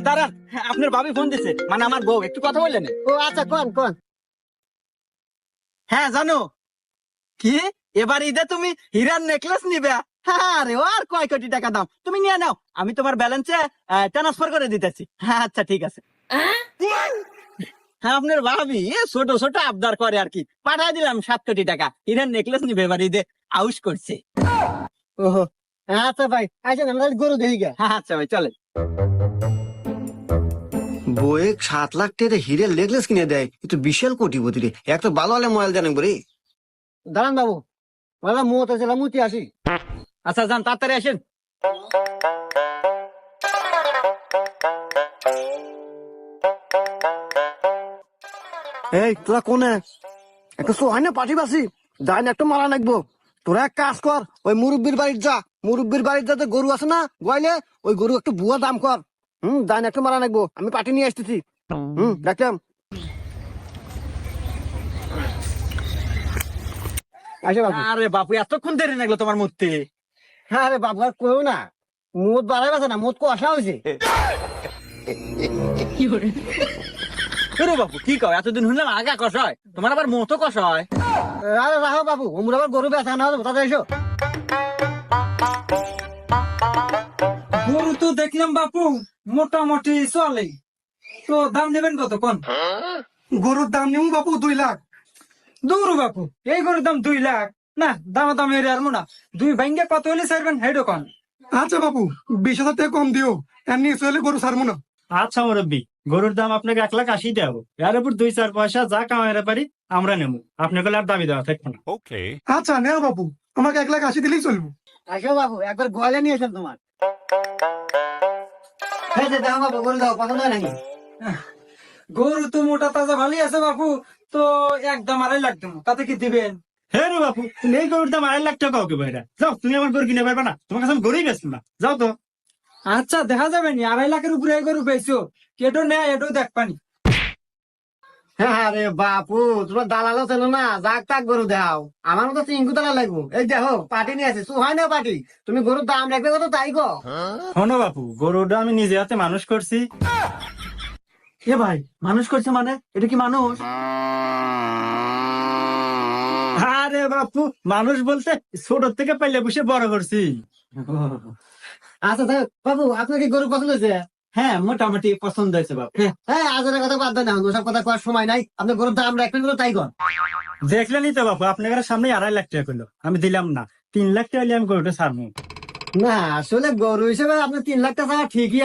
দাঁড়ান, আপনার ভাবি ফোন দিছে, মানে আমার বউ, একটু কথা বললেন। ও আচ্ছা, কোন কোন। হ্যাঁ জানো কি, এবার ঈদে তুমি হীরার নেকলেস নিবে? হ্যাঁ রে, ও আর কয় কোটি টাকা দাম, তুমি নিয়ে নাও, আমি তোমার ব্যালেন্সে ট্রান্সফার করে দিতেছি। হ্যাঁ আচ্ছা ঠিক আছে। হ্যাঁ আপনার ভাবি ছোট ছোট আবদার করে আর কি, পাঠাই দিলাম 7 কোটি টাকা, হীরার নেকলেস নিবে এবার ঈদে, আউশ করছে। ওহো, আচ্ছা ভাই, আচ্ছা আমরা গরু দেখি গা। হ্যাঁ আচ্ছা ভাই চলেন। বউয়ে 7 লাখ টাকা হিরের নেকলেস কিনে দেয়, কিন্তু বিশাল কোটিপতি রে। একটা ভালো হলে মোবাইল জানেন বলে। দাঁড়ান বাবু, বললাম মুত আছে, মুতি আসি। আচ্ছা যান, তাড়াতাড়ি আসেন। এই তোরা কোনে একটা সোহাই না পাঠি বাসি, যাই না একটু মারা নাকবো। তোরা এক কাজ কর, ওই মুরব্বীর বাড়ির যা, মুরব্বীর বাড়ির যাতে গরু আছে না গোয়ালে, ওই গরু একটু বুয়া দাম কর। যাই না একটু মারা নাকবো, আমি পাঠি নিয়ে আসতেছি। দেখলাম। আচ্ছা বাবু। আরে বাপু, এতক্ষণ দেরি লাগলো তোমার মূর্তি? হ্যাঁ রে বাবু, আর কেউ না, মুদ বাড়াই গেছে না, মুদ কষা হয়েছে। বাপু কি কয়, এতদিন শুনলাম আগা কষ হয়, তোমার আবার মতো কষ হয়? আরে রাখো বাবু, ওমরা আবার গরু বেচা না হবে, তাতে এসো। গরু তো দেখলাম বাপু মোটামুটি চলে, তো দাম নেবেন কত কোন? গরুর দাম নিমু বাপু 2 লাখ। দূর বাপু, এই গরুর দাম 2 লাখ? না, দামা দাম এর আর না, দুই ভাঙ্গে কত হলে ছাড়বেন হেডো কোন? আচ্ছা বাপু, 20,000 টাকা কম দিও, এর নিয়ে চলে গরু ছাড়বো না। আচ্ছা মুরব্বী, গরুর দাম আপনাকে 1,80,000 দেবো, এর উপর 2-4 পয়সা যা কামাইতে পারি আমরা নেবো, আপনাকে আর দাবি দেওয়া থাকবো না। আচ্ছা নেও বাপু, আমাকে 1,80,000 দিলেই চলবো। আসো বাবু, একবার গোয়ালে নিয়ে এসেন তোমার। এই যে দেখো বাবু, গরু দাও, পছন্দ হয় নাকি? গরু তো মোটা তাজা ভালোই আছে বাপু, তো একদম 2.5 লাখ দেবো, তাতে কি দিবেন? হ্যাঁ রে বাপু, তুমি এই গরুর দাম 2.5 লাখ টাকা কাউকে বাইরা যাও, তুমি আমার গরু কিনে পারবে না, তোমার কাছে আমি গরুই বেচবো না, যাও তো। আচ্ছা দেখা যাবে নি, 2.5 লাখের উপরে এই গরু পেয়েছো, কেটো নেয় এটাও দেখবানি। হ্যাঁ রে বাপু, তোমার দালালও ছিল না, যাক তাক গরু দাও, আমার মতো চিঙ্কু দালা লাগবো। এই দেখো পাটি নিয়ে আছে, হয় না পাটি, তুমি গরুর দাম রাখবে কত তাই গো। শোনো বাপু, গরুটা আমি নিজে হাতে মানুষ করছি। এ ভাই, মানুষ করছে মানে এটা কি মানুষ? আরে বাপু, মানুষ বলতে ছোট থেকে পাইলে বসে বড় করছি। আচ্ছা দেখ বাবু, আপনার কি গরু পছন্দ হয়েছে? হ্যাঁ মোটামুটি পছন্দ হয়েছে বাপু। হ্যাঁ, আজের কথা বাদ দেন, ওসব কথা করার সময় নাই, আপনি গরুর দাম রাখবেন কত তাই কর। দেখলেনই তো বাপু, আপনার সামনে 2.5 লাখ টাকা করলো, আমি দিলাম না, 3 লাখ টাকা হলে আমি গরুটা ছাড়বো। না আসলে গরু হিসেবে আপনি 3 লাখ টাকা ঠিকই